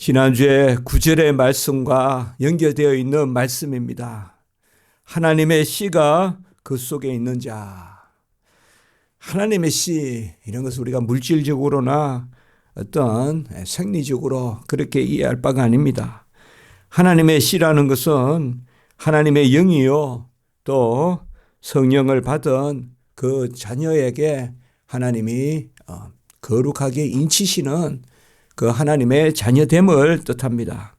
지난주에 9절의 말씀과 연결되어 있는 말씀입니다. 하나님의 씨가 그 속에 있는 자. 하나님의 씨, 이런 것을 우리가 물질적으로나 어떤 생리적으로 그렇게 이해할 바가 아닙니다. 하나님의 씨라는 것은 하나님의 영이요, 또 성령을 받은 그 자녀에게 하나님이 거룩하게 인치시는 그 하나님의 자녀됨을 뜻합니다.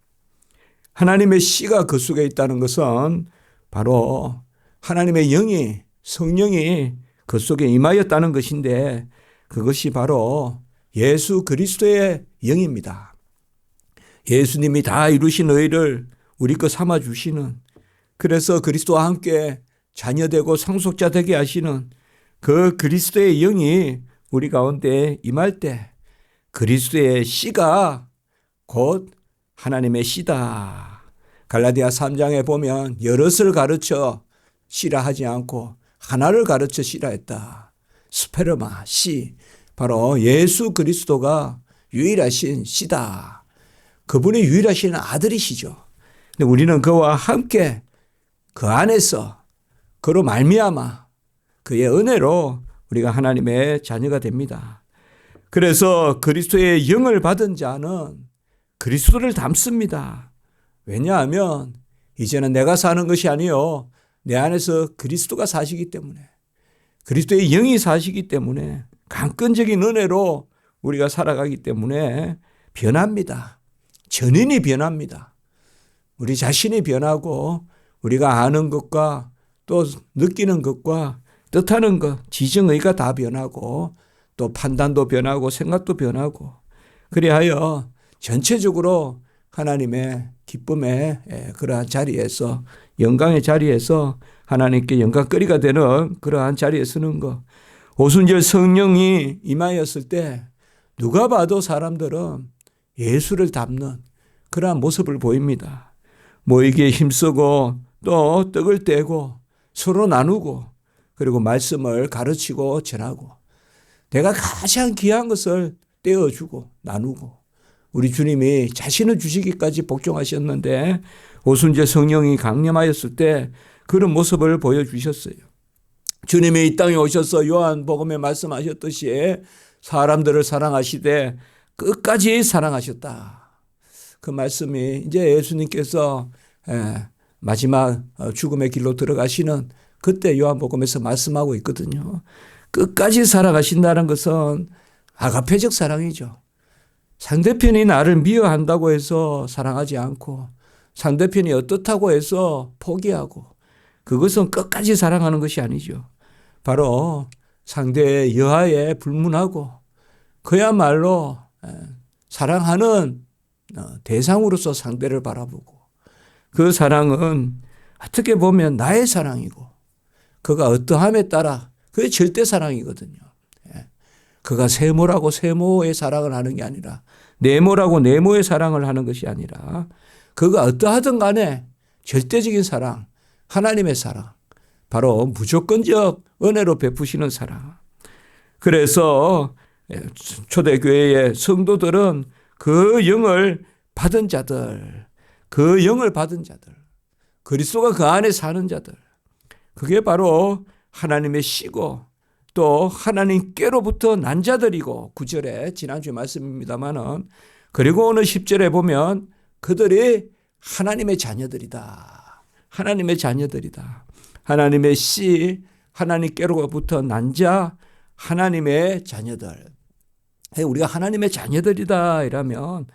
하나님의 씨가 그 속에 있다는 것은 바로 하나님의 영이, 성령이 그 속에 임하였다는 것인데, 그것이 바로 예수 그리스도의 영입니다. 예수님이 다 이루신 의를 우리 것 삼아 주시는, 그래서 그리스도와 함께 자녀되고 상속자 되게 하시는 그 그리스도의 영이 우리 가운데 임할 때 그리스도의 씨가 곧 하나님의 씨다. 갈라디아 3장에 보면 여럿을 가르쳐 씨라 하지 않고 하나를 가르쳐 씨라 했다. 스페르마, 씨. 바로 예수 그리스도가 유일하신 씨다. 그분이 유일하신 아들이시죠. 근데 우리는 그와 함께 그 안에서 그로 말미암아 그의 은혜로 우리가 하나님의 자녀가 됩니다. 그래서 그리스도의 영을 받은 자는 그리스도를 닮습니다. 왜냐하면 이제는 내가 사는 것이 아니요, 내 안에서 그리스도가 사시기 때문에, 그리스도의 영이 사시기 때문에, 강권적인 은혜로 우리가 살아가기 때문에 변합니다. 전인이 변합니다. 우리 자신이 변하고 우리가 아는 것과 또 느끼는 것과 뜻하는 것, 지정의가 다 변하고 또 판단도 변하고 생각도 변하고, 그리하여 전체적으로 하나님의 기쁨의 그러한 자리에서, 영광의 자리에서 하나님께 영광거리가 되는 그러한 자리에 서는 것. 오순절 성령이 임하였을 때 누가 봐도 사람들은 예수를 닮는 그러한 모습을 보입니다. 모이기에 힘쓰고 또 떡을 떼고 서로 나누고, 그리고 말씀을 가르치고 전하고, 내가 가장 귀한 것을 떼어주고 나누고, 우리 주님이 자신을 주시기까지 복종하셨는데 오순절 성령이 강림하였을 때 그런 모습을 보여주셨어요. 주님이 이 땅에 오셔서 요한복음에 말씀하셨듯이 사람들을 사랑하시되 끝까지 사랑하셨다. 그 말씀이 이제 예수님께서 마지막 죽음의 길로 들어가시는 그때 요한복음에서 말씀하고 있거든요. 끝까지 사랑하신다는 것은 아가페적 사랑이죠. 상대편이 나를 미워한다고 해서 사랑하지 않고, 상대편이 어떻다고 해서 포기하고, 그것은 끝까지 사랑하는 것이 아니죠. 바로 상대의 여하에 불문하고 그야말로 사랑하는 대상으로서 상대를 바라보고, 그 사랑은 어떻게 보면 나의 사랑이고, 그가 어떠함에 따라 그게 절대 사랑이거든요. 그가 세모라고 세모의 사랑을 하는 게 아니라, 네모라고 네모의 사랑을 하는 것이 아니라, 그가 어떠하든 간에 절대적인 사랑, 하나님의 사랑, 바로 무조건적 은혜로 베푸시는 사랑. 그래서 초대교회의 성도들은 그 영을 받은 자들, 그 영을 받은 자들, 그리스도가 그 안에 사는 자들, 그게 바로 하나님의 씨고 또 하나님께로부터 난 자들이고, 9절에 지난주에 말씀입니다마는, 그리고 오늘 10절에 보면 그들이 하나님의 자녀들이다. 하나님의 자녀들이다. 하나님의 씨, 하나님께로부터 난 자, 하나님의 자녀들. 우리가 하나님의 자녀들이다 이러면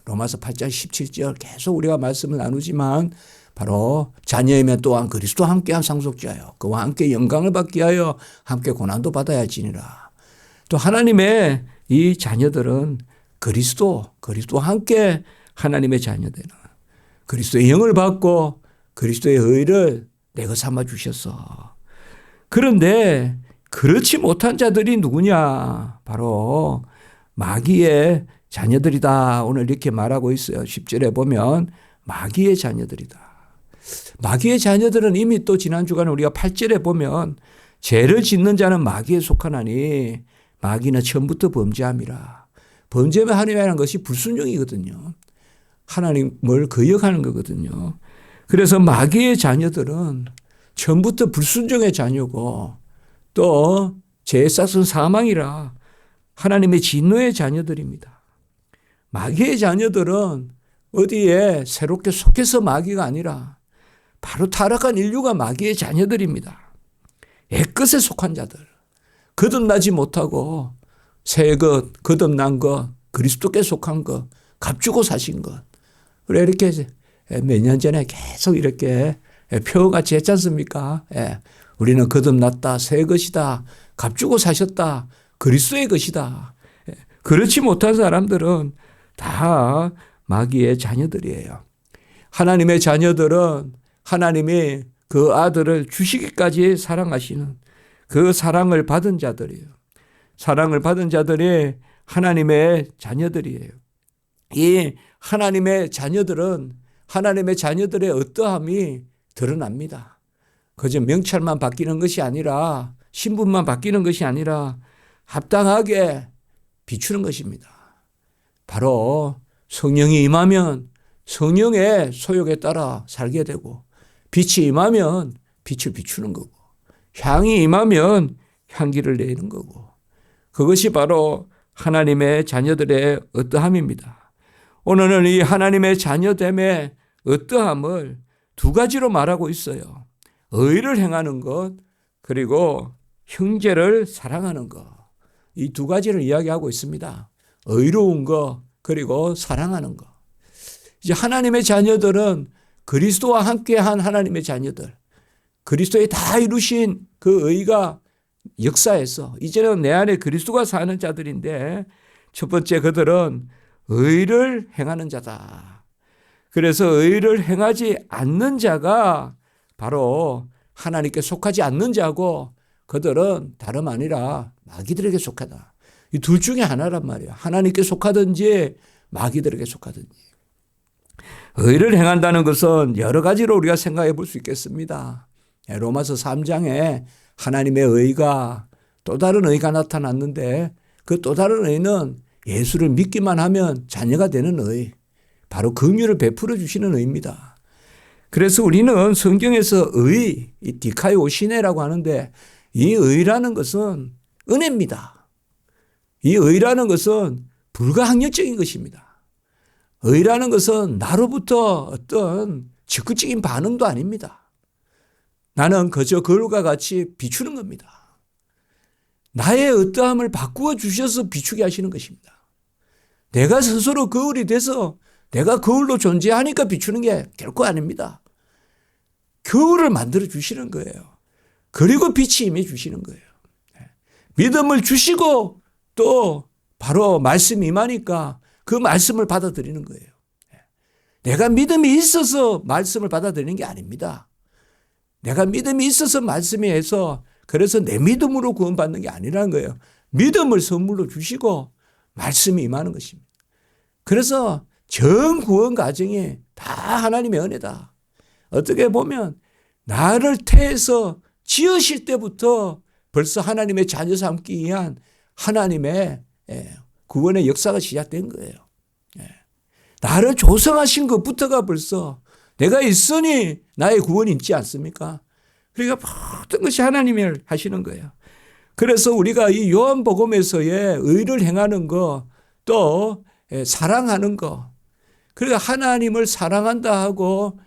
로마서 8장 17절 계속 우리가 말씀을 나누지만, 바로 자녀이면 또한 그리스도와 함께한 상속자요, 그와 함께 영광을 받기 위하여 함께 고난도 받아야 할지니라. 또 하나님의 이 자녀들은 그리스도와 함께 하나님의 자녀되는, 그리스도의 영을 받고 그리스도의 의를 내가 삼아 주셨어. 그런데 그렇지 못한 자들이 누구냐? 바로 마귀의 자녀들이다. 오늘 이렇게 말하고 있어요. 10절에 보면 마귀의 자녀들이다. 마귀의 자녀들은 이미 또 지난 주간에 우리가 8절에 보면 죄를 짓는 자는 마귀에 속하나니 마귀는 처음부터 범죄함이라. 범죄하는 것이 불순종이거든요. 하나님을 거역하는 거거든요. 그래서 마귀의 자녀들은 처음부터 불순종의 자녀고 또 죄의 싹은 사망이라 하나님의 진노의 자녀들입니다. 마귀의 자녀들은 어디에 새롭게 속해서 마귀가 아니라 바로 타락한 인류가 마귀의 자녀들입니다. 옛것에 속한 자들, 거듭나지 못하고 새 것, 거듭난 것, 그리스도께 속한 것, 값주고 사신 것. 그래 이렇게 몇 년 전에 계속 이렇게 표어같이 했지 않습니까? 우리는 거듭났다, 새 것이다, 값주고 사셨다, 그리스도의 것이다. 그렇지 못한 사람들은 다 마귀의 자녀들이에요. 하나님의 자녀들은 하나님이 그 아들을 주시기까지 사랑하시는 그 사랑을 받은 자들이에요. 사랑을 받은 자들이 하나님의 자녀들이에요. 이 하나님의 자녀들은 하나님의 자녀들의 어떠함이 드러납니다. 그저 명찰만 바뀌는 것이 아니라 신분만 바뀌는 것이 아니라 합당하게 비추는 것입니다. 바로 성령이 임하면 성령의 소욕에 따라 살게 되고 빛이 임하면 빛을 비추는 거고 향이 임하면 향기를 내는 거고 그것이 바로 하나님의 자녀들의 어떠함입니다. 오늘은 이 하나님의 자녀됨의 어떠함을 두 가지로 말하고 있어요. 의를 행하는 것 그리고 형제를 사랑하는 것. 이 두 가지를 이야기하고 있습니다. 의로운 것 그리고 사랑하는 것. 이제 하나님의 자녀들은 그리스도와 함께한 하나님의 자녀들. 그리스도에 다 이루신 그 의가 역사에서 이제는 내 안에 그리스도가 사는 자들인데 첫 번째 그들은 의를 행하는 자다. 그래서 의를 행하지 않는 자가 바로 하나님께 속하지 않는 자고 그들은 다름 아니라 마귀들에게 속하다. 이 둘 중에 하나란 말이에요. 하나님께 속하든지 마귀들에게 속하든지. 의를 행한다는 것은 여러 가지로 우리가 생각해 볼 수 있겠습니다. 로마서 3장에 하나님의 의가 또 다른 의가 나타났는데 그 또 다른 의는 예수를 믿기만 하면 자녀가 되는 의. 바로 긍휼을 베풀어 주시는 의입니다. 그래서 우리는 성경에서 의, 이 디카이오 시네라고 하는데 이 의라는 것은 은혜입니다. 이 의라는 것은 불가항력적인 것입니다. 의라는 것은 나로부터 어떤 적극적인 반응도 아닙니다. 나는 그저 거울과 같이 비추는 겁니다. 나의 어떠함을 바꾸어 주셔서 비추게 하시는 것입니다. 내가 스스로 거울이 돼서 내가 거울로 존재하니까 비추는 게 결코 아닙니다. 거울을 만들어 주시는 거예요. 그리고 빛이 임해 주시는 거예요. 믿음을 주시고 또 바로 말씀이 임하니까 그 말씀을 받아들이는 거예요. 내가 믿음이 있어서 말씀을 받아들이는 게 아닙니다. 내가 믿음이 있어서 말씀이 해서 그래서 내 믿음으로 구원받는 게 아니라는 거예요. 믿음을 선물로 주시고 말씀이 임하는 것입니다. 그래서 전 구원 과정이 다 하나님의 은혜다. 어떻게 보면 나를 태에서 지으실 때부터 벌써 하나님의 자녀 삼기 위한 하나님의 구원의 역사가 시작된 거예요. 나를 조성하신 것부터가 벌써 내가 있으니 나의 구원이 있지 않습니까? 그러니까 모든 것이 하나님이 하시는 거예요. 그래서 우리가 이 요한복음에서의 의를 행하는 것, 또 사랑하는 것, 그러니까 하나님을 사랑한다 하고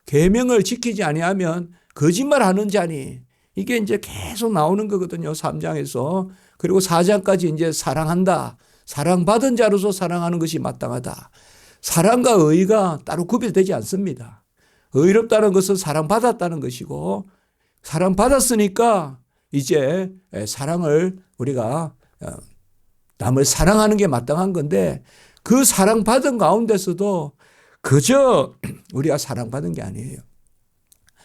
계명을 지키지 아니하면 거짓말하는 자니 이게 이제 계속 나오는 거거든요. 3장에서. 그리고 4장까지 이제 사랑한다. 사랑받은 자로서 사랑하는 것이 마땅하다. 사랑과 의가 따로 구별되지 않습니다. 의롭다는 것은 사랑받았다는 것이고 사랑받았으니까 이제 사랑을 우리가 남을 사랑하는 게 마땅한 건데 그 사랑받은 가운데서도 그저 우리가 사랑받은 게 아니에요.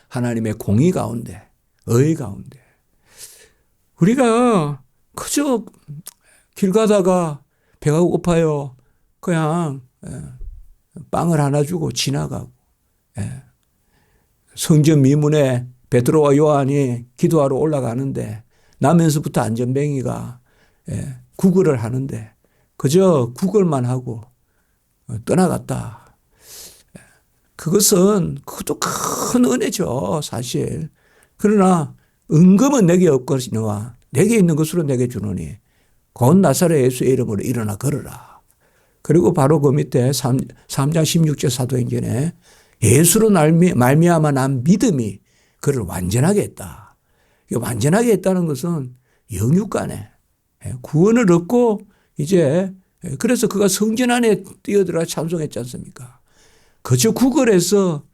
하나님의 공의 가운데, 의 가운데. 우리가 그저 길 가다가 배가 고파요. 그냥 빵을 하나 주고 지나가고. 성전 미문에 베드로와 요한이 기도하러 올라가는데 나면서부터 안전뱅이가 구걸을 하는데 그저 구걸만 하고 떠나갔다. 그것도 큰 은혜죠, 사실. 그러나 은금은 내게 없거니와 내게 있는 것으로 내게 주노니 곧 나사렛 예수의 이름으로 일어나 걸어라. 그리고 바로 그 밑에 3장 16절 사도행전에 예수로 말미암아 난 믿음이 그를 완전하게 했다. 완전하게 했다는 것은 영육간에 구원을 얻고 이제 그래서 그가 성전 안에 뛰어들어 찬송했지 않습니까? 그저 구걸해서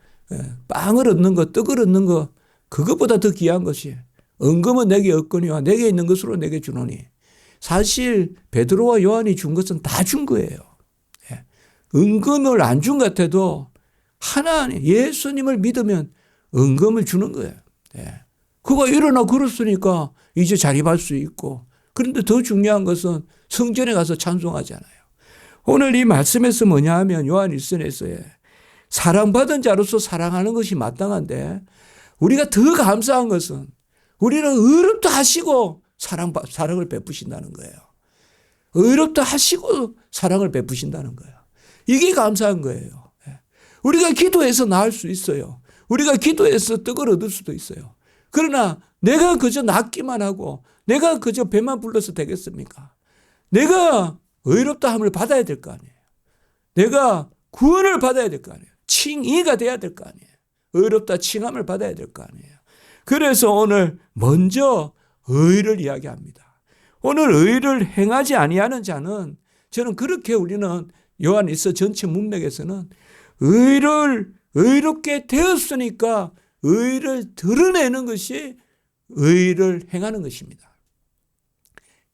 빵을 얻는 것, 떡을 얻는 것, 그것보다 더 귀한 것이 은금은 내게 없거니와 내게 있는 것으로 내게 주노니. 사실 베드로와 요한이 준 것은 다 준 거예요. 은금을 안 준 것 같아도 하나님 예수님을 믿으면 은금을 주는 거예요. 그가 일어나 걸었으니까 이제 자립할 수 있고, 그런데 더 중요한 것은 성전에 가서 찬송하잖아요. 오늘 이 말씀에서 뭐냐 하면 요한 1서에서의 사랑받은 자로서 사랑하는 것이 마땅한데 우리가 더 감사한 것은 우리는 의롭다 하시고 사랑을 베푸신다는 거예요. 의롭다 하시고 사랑을 베푸신다는 거예요. 이게 감사한 거예요. 우리가 기도해서 나을 수 있어요. 우리가 기도해서 떡을 얻을 수도 있어요. 그러나 내가 그저 낫기만 하고 내가 그저 배만 불러서 되겠습니까? 내가 의롭다 함을 받아야 될 거 아니에요. 내가 구원을 받아야 될 거 아니에요. 칭의가 돼야 될 거 아니에요. 의롭다 칭함을 받아야 될 거 아니에요. 그래서 오늘 먼저 의를 이야기합니다. 오늘 의를 행하지 아니하는 자는, 저는 그렇게 우리는 요한 1서 전체 문맥에서는 의롭게 되었으니까 의를 드러내는 것이 의를 행하는 것입니다.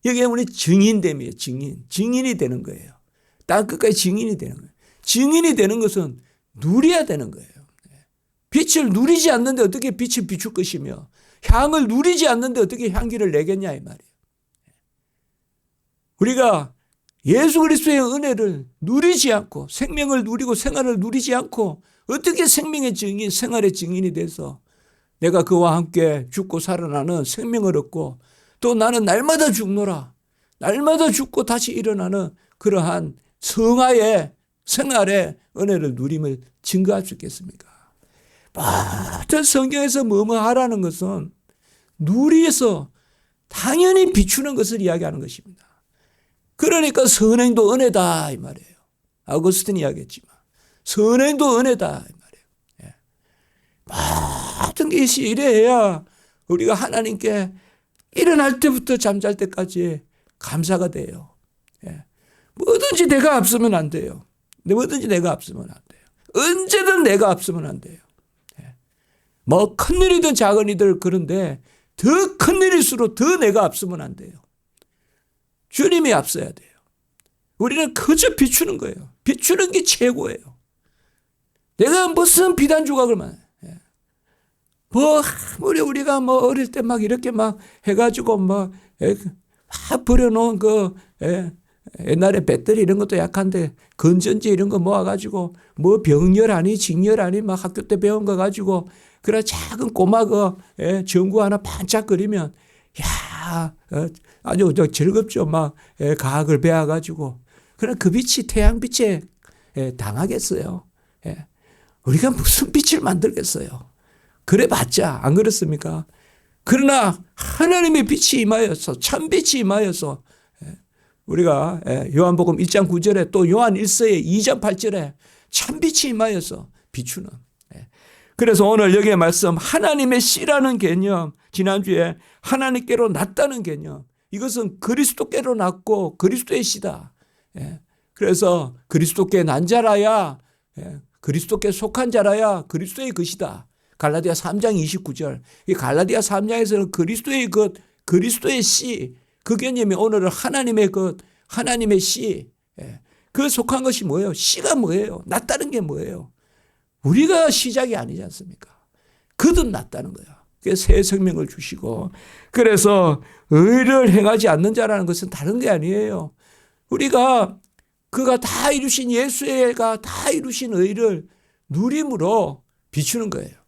여기에 우리 증인됨이에요. 증인이 되는 거예요. 땅 끝까지 증인이 되는 거예요. 증인이 되는 것은 누려야 되는 거예요. 빛을 누리지 않는데 어떻게 빛을 비출 것이며 향을 누리지 않는데 어떻게 향기를 내겠냐 이 말이에요. 우리가 예수 그리스도의 은혜를 누리지 않고 생명을 누리고 생활을 누리지 않고 어떻게 생명의 증인, 생활의 증인이 돼서 내가 그와 함께 죽고 살아나는 생명을 얻고 또 나는 날마다 죽노라, 날마다 죽고 다시 일어나는 그러한 성화의 생활의 은혜를 누림을 증거할 수 있겠습니까? 모든 성경에서 뭐뭐 하라는 것은 누리에서 당연히 비추는 것을 이야기하는 것입니다. 그러니까 선행도 은혜다 이 말이에요. 아우구스틴이 이야기했지만 선행도 은혜다 이 말이에요. 모든 것이 이래야 우리가 하나님께 일어날 때부터 잠잘 때까지 감사가 돼요. 뭐든지 내가 앞서면 안 돼요. 뭐든지 내가 앞서면 안 돼요. 언제든 내가 앞서면 안 돼요. 뭐 큰일이든 작은일이든 그런데 더 큰일일수록 더 내가 앞서면 안 돼요. 주님이 앞서야 돼요. 우리는 그저 비추는 거예요. 비추는 게 최고예요. 내가 무슨 비단 조각을 우리가 어릴 때 막 이렇게 막 해가지고 막 버려놓은 옛날에 배터리 이런 것도 약한데 건전지 이런 거 모아가지고 병렬 아니 직렬 아니 막 학교 때 배운 거 가지고 그래 작은 꼬마 전구 하나 반짝거리면 아주 즐겁죠. 막 과학을 배워가지고 그래 그 빛이 태양빛에 당하겠어요. 우리가 무슨 빛을 만들겠어요. 그래봤자 안 그렇습니까? 그러나 하나님의 빛이 임하여서 참빛이 임하여서 우리가 요한복음 1장 9절에 또 요한 1서의 2장 8절에 참빛이 임하여서 비추는. 그래서 오늘 여기에 말씀 하나님의 씨라는 개념, 지난주에 하나님께로 났다는 개념, 이것은 그리스도께로 났고 그리스도의 씨다. 그래서 그리스도께 난 자라야, 그리스도께 속한 자라야 그리스도의 것이다. 갈라디아 3장 29절. 이 갈라디아 3장에서는 그리스도의 씨, 그 개념이 오늘은 하나님의 하나님의 씨. 그 속한 것이 뭐예요? 씨가 뭐예요? 낫다는 게 뭐예요? 우리가 시작이 아니지 않습니까? 거듭 낫다는 거예요. 그래서 새 생명을 주시고, 그래서 의를 행하지 않는 자라는 것은 다른 게 아니에요. 우리가 그가 다 이루신 예수가 다 이루신 의를 누림으로 비추는 거예요.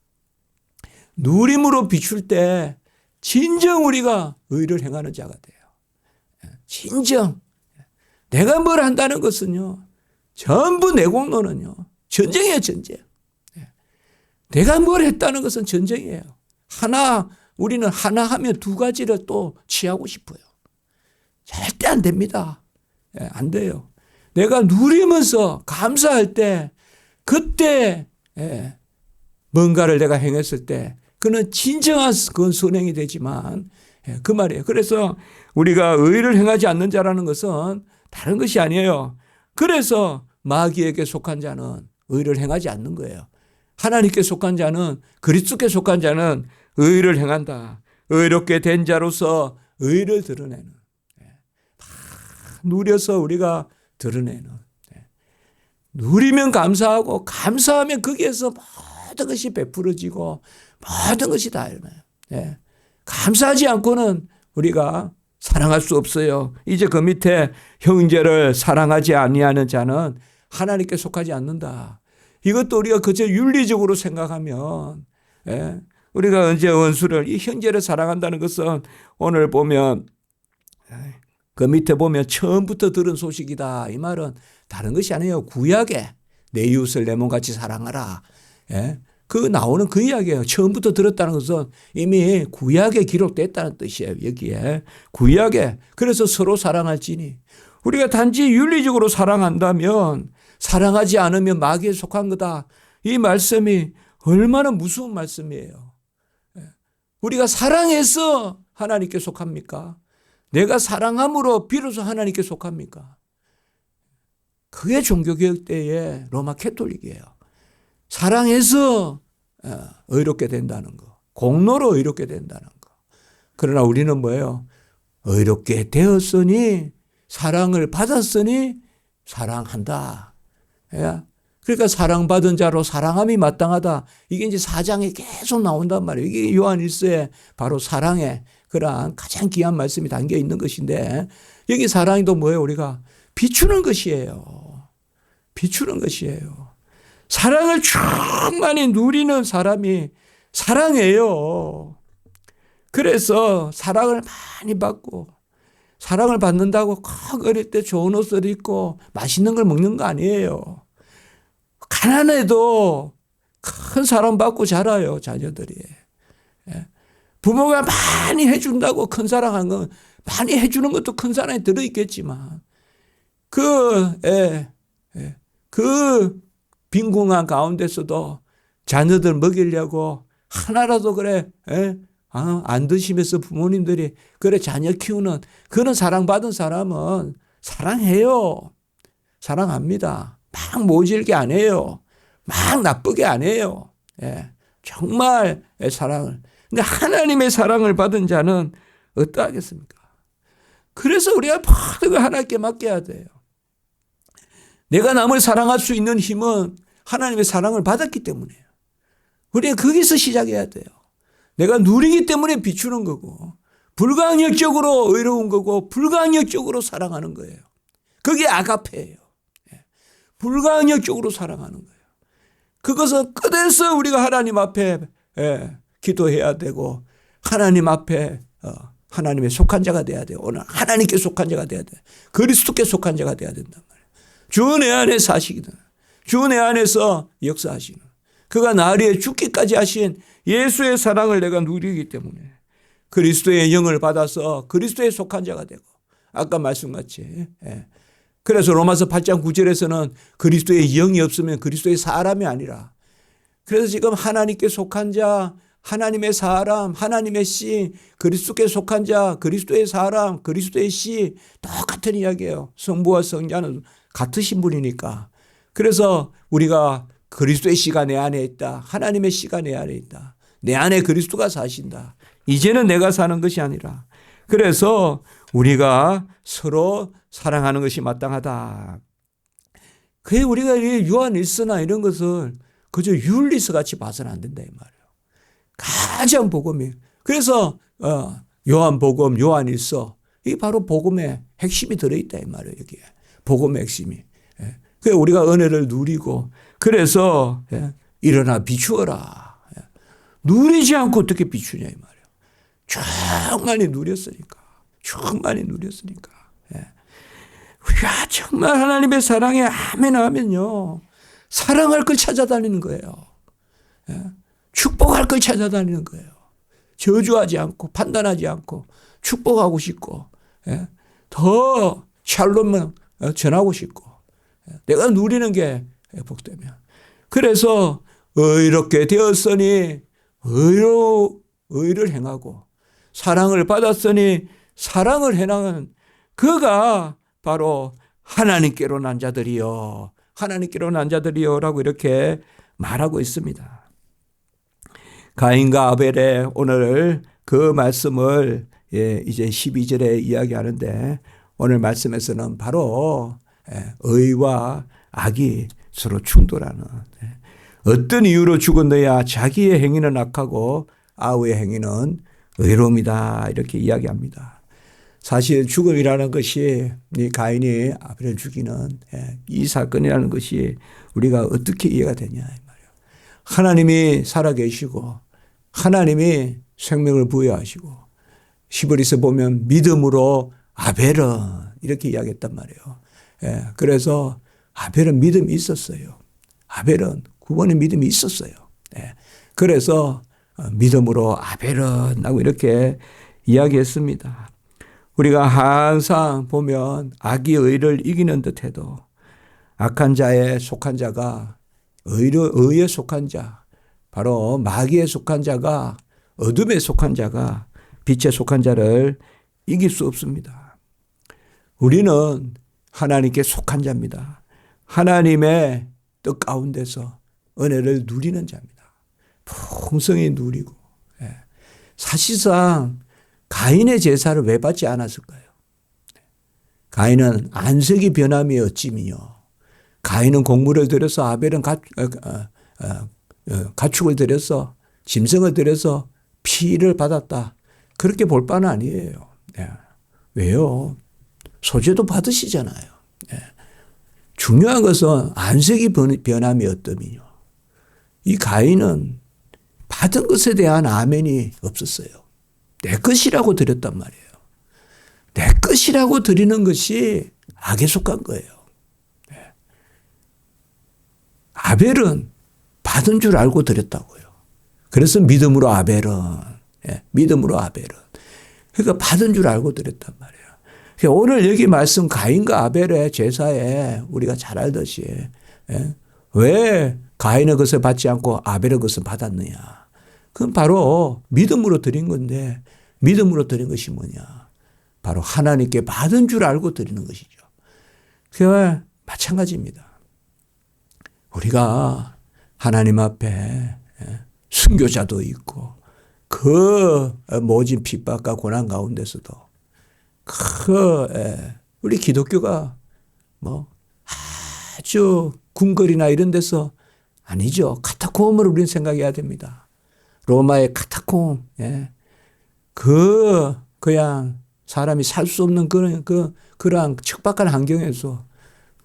누림으로 비출 때 진정 우리가 의를 행하는 자가 돼요. 진정 내가 뭘 한다는 것은요, 전부 내공로는요, 전쟁이에요, 전쟁. 내가 뭘 했다는 것은 전쟁이에요. 우리는 하나 하면 두 가지를 또 취하고 싶어요. 절대 안 됩니다. 안 돼요. 내가 누리면서 감사할 때, 그때 뭔가를 내가 행했을 때, 그는 진정한 그건 선행이 되지만, 그 말이에요. 그래서 우리가 의를 행하지 않는 자라는 것은 다른 것이 아니에요. 그래서 마귀에게 속한 자는 의를 행하지 않는 거예요. 하나님께 속한 자는, 그리스도께 속한 자는 의를 행한다. 의롭게 된 자로서 의를 드러내는, 누려서 우리가 드러내는, 누리면 감사하고 감사하면 거기에서 모든 것이 베풀어지고 모든 것이 다 일어나요. 감사하지 않고는 우리가 사랑할 수 없어요. 이제 그 밑에 형제를 사랑하지 아니하는 자는 하나님께 속하지 않는다. 이것도 우리가 그저 윤리적으로 생각하면, 우리가 언제 원수를, 이 형제를 사랑한다는 것은 오늘 보면 그 밑에 보면 처음부터 들은 소식이다. 이 말은 다른 것이 아니에요. 구약에 내 이웃을 내 몸같이 사랑하라. 그 나오는 그 이야기예요. 처음부터 들었다는 것은 이미 구약에 기록됐다는 뜻이에요. 여기에 구약에. 그래서 서로 사랑할지니, 우리가 단지 윤리적으로 사랑한다면 사랑하지 않으면 마귀에 속한 거다. 이 말씀이 얼마나 무서운 말씀이에요. 우리가 사랑해서 하나님께 속합니까? 내가 사랑함으로 비로소 하나님께 속합니까? 그게 종교개혁 때의 로마 캐톨릭이에요. 사랑해서 의롭게 된다는 거. 공로로 의롭게 된다는 거. 그러나 우리는 뭐예요? 의롭게 되었으니, 사랑을 받았으니 사랑한다. 그러니까 사랑받은 자로 사랑함이 마땅하다. 이게 이제 4장에 계속 나온단 말이에요. 이게 요한 1서에 바로 사랑의 그러한 가장 귀한 말씀이 담겨 있는 것인데, 여기 사랑이 또 뭐예요? 우리가 비추는 것이에요. 비추는 것이에요. 사랑을 충만히 누리는 사람이 사랑해요. 그래서 사랑을 많이 받고, 사랑을 받는다고 꼭 어릴 때 좋은 옷을 입고 맛있는 걸 먹는 거 아니에요. 가난해도 큰 사랑 받고 자라요, 자녀들이. 부모가 많이 해준다고 큰 사랑하는 건, 많이 해주는 것도 큰 사랑이 들어있겠지만, 그 빈궁한 가운데서도 자녀들 먹이려고 하나라도 그래, 안 드시면서 부모님들이 그래 자녀 키우는 그런 사랑받은 사람은 사랑해요. 사랑합니다. 막 모질게 안 해요. 막 나쁘게 안 해요. 정말 사랑을. 근데 하나님의 사랑을 받은 자는 어떠하겠습니까? 그래서 우리가 모든 걸 하나님께 맡겨야 돼요. 내가 남을 사랑할 수 있는 힘은 하나님의 사랑을 받았기 때문이에요. 우리는 거기서 시작해야 돼요. 내가 누리기 때문에 비추는 거고, 불가항력적으로 의로운 거고, 불가항력적으로 사랑하는 거예요. 그게 아가페예요. 불가항력적으로 사랑하는 거예요. 그것은 끝에서 우리가 하나님 앞에 기도해야 되고, 하나님 앞에 하나님의 속한 자가 돼야 돼요. 오늘 하나님께 속한 자가 돼야 돼요. 그리스도께 속한 자가 돼야 된단 말이에요. 주 내 안에 사시기는, 주 내 안에서 역사하시는, 그가 나 위해 죽기까지 하신 예수의 사랑을 내가 누리기 때문에 그리스도의 영을 받아서 그리스도에 속한 자가 되고, 아까 말씀같이, 그래서 로마서 8장 9절에서는 그리스도의 영이 없으면 그리스도의 사람이 아니라, 그래서 지금 하나님께 속한 자, 하나님의 사람, 하나님의 씨, 그리스도께 속한 자, 그리스도의 사람, 그리스도의 씨, 똑같은 이야기예요. 성부와 성자는 같으신 분이니까. 그래서 우리가 그리스도의 씨가 내 안에 있다. 하나님의 씨가 내 안에 있다. 내 안에 그리스도가 사신다. 이제는 내가 사는 것이 아니라. 그래서 우리가 서로 사랑하는 것이 마땅하다. 그게 우리가 요한 1서나 이런 것을 그저 윤리서 같이 봐서는 안 된다 이 말이에요. 가장 복음이. 그래서 요한복음, 요한 1서, 이게 바로 복음의 핵심이 들어있다 이 말이에요. 여기에 복음의 핵심이. 그래서 우리가 은혜를 누리고, 그래서 일어나 비추어라. 누리지 않고 어떻게 비추냐 이 말이에요. 충만히 누렸으니까. 충만히 누렸으니까. 우리가 정말 하나님의 사랑에 아멘 하면요, 사랑할 걸 찾아다니는 거예요. 축복할 걸 찾아다니는 거예요. 저주하지 않고 판단하지 않고 축복하고 싶고, 더 샬롬만 전하고 싶고, 내가 누리는 게 복되면. 그래서 의롭게 되었으니 의를 행하고, 사랑을 받았으니 사랑을 행하는 그가 바로 하나님께로 난 자들이요, 하나님께로 난 자들이요라고 이렇게 말하고 있습니다. 가인과 아벨의 오늘 그 말씀을 이제 12절에 이야기하는데, 오늘 말씀에서는 바로 의와 악이 서로 충돌하는, 어떤 이유로 죽었느냐, 자기의 행위는 악하고 아우의 행위는 의로움이다, 이렇게 이야기합니다. 사실 죽음이라는 것이, 이 가인이 아벨을 죽이는 이 사건이라는 것이 우리가 어떻게 이해가 되냐 이 말이에요. 하나님이 살아계시고 하나님이 생명을 부여하시고, 히브리서 보면 믿음으로 아벨은 이렇게 이야기했단 말이에요. 그래서 아벨은 믿음이 있었어요. 아벨은 구원의 믿음이 있었어요. 그래서 믿음으로 아벨은 하고 이렇게 이야기했습니다. 우리가 항상 보면 악이 의를 이기는 듯해도 악한 자에 속한 자가, 의에 속한 자, 바로 마귀에 속한 자가, 어둠에 속한 자가 빛에 속한 자를 이길 수 없습니다. 우리는 하나님께 속한 자입니다. 하나님의 뜻 가운데서 은혜를 누리는 자입니다. 풍성히 누리고. 사실상 가인의 제사를 왜 받지 않았을까요? 가인은 안색이 변함이 어찌미요. 가인은 곡물을 들여서, 아벨은 가축을 들여서, 짐승을 들여서 피를 받았다, 그렇게 볼 바는 아니에요. 왜요? 소재도 받으시잖아요. 중요한 것은 안색이 변함이 어떠미요. 이 가인은 받은 것에 대한 아멘이 없었어요. 내 것이라고 드렸단 말이에요. 내 것이라고 드리는 것이 악에 속한 거예요. 아벨은 받은 줄 알고 드렸다고요. 그래서 믿음으로 아벨은, 믿음으로 아벨은. 그러니까 받은 줄 알고 드렸단 말이에요. 그러니까 오늘 여기 말씀 가인과 아벨의 제사에 우리가 잘 알듯이, 왜 가인의 것을 받지 않고 아벨의 것을 받았느냐. 그건 바로 믿음으로 드린 건데, 믿음으로 드린 것이 뭐냐. 바로 하나님께 받은 줄 알고 드리는 것이죠. 그러니까 마찬가지입니다. 우리가 하나님 앞에 순교자도 있고, 그 모진 핍박과 고난 가운데서도 우리 기독교가 뭐 아주 궁궐이나 이런 데서 아니죠. 카타콤을 우리는 생각해야 됩니다. 로마의 카타콤, 그냥 사람이 살 수 없는 그러한 척박한 환경에서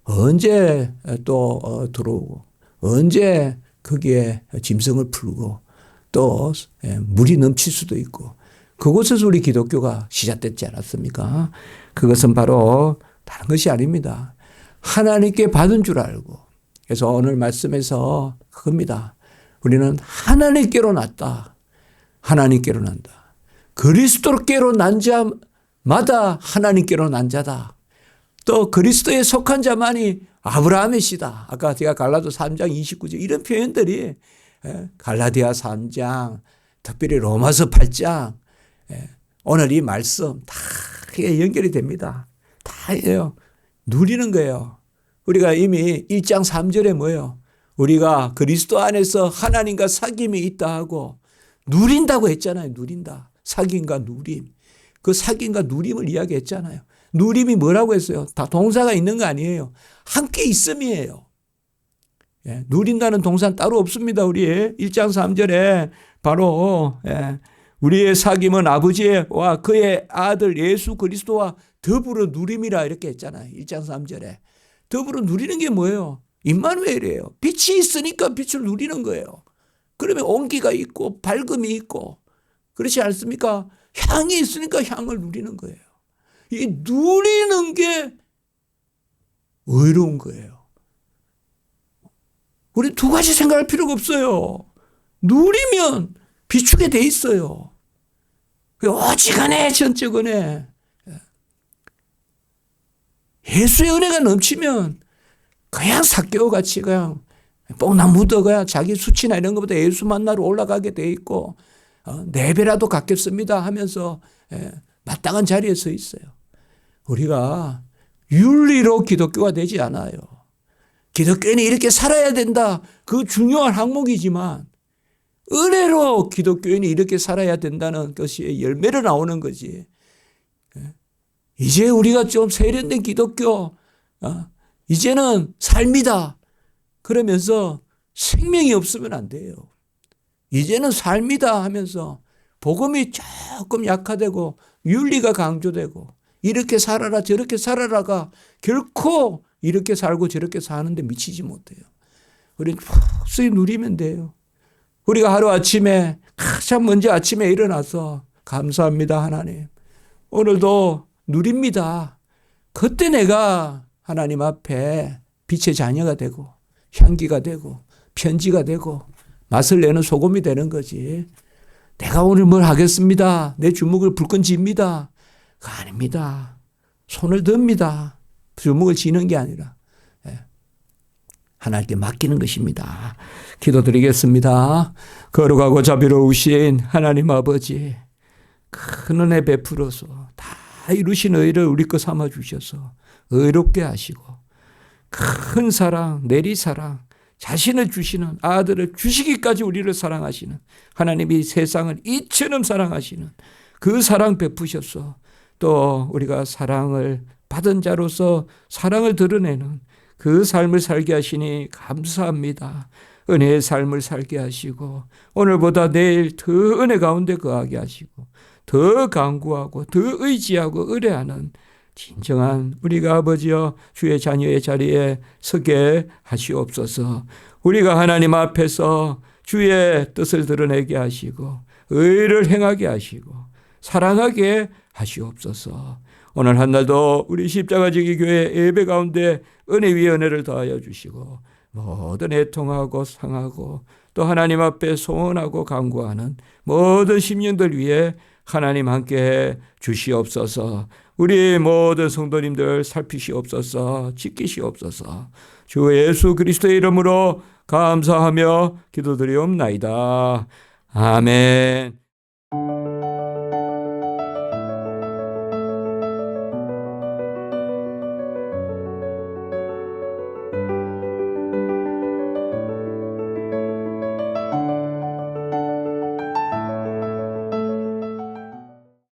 언제 또 들어오고, 언제 거기에 짐승을 풀고, 또 물이 넘칠 수도 있고, 그곳에서 우리 기독교가 시작됐지 않았습니까? 그것은 바로 다른 것이 아닙니다. 하나님께 받은 줄 알고. 그래서 오늘 말씀에서 그겁니다. 우리는 하나님께로 났다. 하나님께로 난다. 그리스도께로 난 자마다 하나님께로 난 자다. 또 그리스도에 속한 자만이 아브라함의 씨다. 아까 제가 갈라디아 3장 29절 이런 표현들이, 갈라디아 3장, 특별히 로마서 8장, 오늘 이 말씀 다 연결이 됩니다. 다예요. 누리는 거예요. 우리가 이미 1장 3절에 뭐예요? 우리가 그리스도 안에서 하나님과 사귐이 있다 하고 누린다고 했잖아요. 누린다. 사귐과 누림. 그 사귐과 누림을 이야기했잖아요. 누림이 뭐라고 했어요? 다 동사가 있는 거 아니에요. 함께 있음이에요. 누린다는 동사는 따로 없습니다. 우리 1장 3절에 바로 우리의 사귐은 아버지와 그의 아들 예수 그리스도와 더불어 누림이라 이렇게 했잖아요. 1장 3절에. 더불어 누리는 게 뭐예요? 임마누엘이에요. 빛이 있으니까 빛을 누리는 거예요. 그러면 온기가 있고 밝음이 있고, 그렇지 않습니까? 향이 있으니까 향을 누리는 거예요. 이 누리는 게 의로운 거예요. 우리 두 가지 생각할 필요가 없어요. 누리면 비추게 돼 있어요. 오직 은혜, 전적 은혜. 예수의 은혜가 넘치면 그냥 삭개오 같이 그냥 뽕나 묻어가야 자기 수치나 이런 것보다 예수 만나러 올라가게 돼 있고, 네 배라도 갚겠습니다 하면서 마땅한 자리에 서 있어요. 우리가 윤리로 기독교가 되지 않아요. 기독교인이 이렇게 살아야 된다. 그 중요한 항목이지만 은혜로 기독교인이 이렇게 살아야 된다는 것이 열매로 나오는 거지. 이제 우리가 좀 세련된 기독교, 이제는 삶이다. 그러면서 생명이 없으면 안 돼요. 이제는 삶이다 하면서 복음이 조금 약화되고 윤리가 강조되고 이렇게 살아라 저렇게 살아라가 결코 이렇게 살고 저렇게 사는데 미치지 못해요. 우리는 푹 누리면 돼요. 우리가 하루아침에 가장 먼저 아침에 일어나서 감사합니다 하나님. 오늘도 누립니다. 그때 내가 하나님 앞에 빛의 자녀가 되고 향기가 되고 편지가 되고 맛을 내는 소금이 되는 거지. 내가 오늘 뭘 하겠습니다. 내 주먹을 불끈 쥡니다. 그거 아닙니다. 손을 듭니다. 주먹을 쥐는 게 아니라 하나님께 맡기는 것입니다. 기도드리겠습니다. 거룩하고 자비로우신 하나님 아버지, 큰 은혜 베풀어서 다 이루신 의를 우리 거 삼아 주셔서 의롭게 하시고 큰 사랑, 내리사랑, 자신을 주시는 아들을 주시기까지 우리를 사랑하시는 하나님이 세상을 이처럼 사랑하시는 그 사랑 베푸셔서 또 우리가 사랑을 받은 자로서 사랑을 드러내는 그 삶을 살게 하시니 감사합니다. 은혜의 삶을 살게 하시고 오늘보다 내일 더 은혜 가운데 거하게 하시고 더 강구하고 더 의지하고 의뢰하는 진정한 우리가 아버지여 주의 자녀의 자리에 서게 하시옵소서. 우리가 하나님 앞에서 주의 뜻을 드러내게 하시고 의를 행하게 하시고 사랑하게 하시옵소서. 오늘 한날도 우리 십자가지기 교회 예배 가운데 은혜 위에 은혜를 더하여 주시고 모든 애통하고 상하고 또 하나님 앞에 소원하고 간구하는 모든 심령들 위해 하나님 함께해 주시옵소서. 우리 모든 성도님들 살피시옵소서. 지키시옵소서. 주 예수 그리스도의 이름으로 감사하며 기도드리옵나이다. 아멘.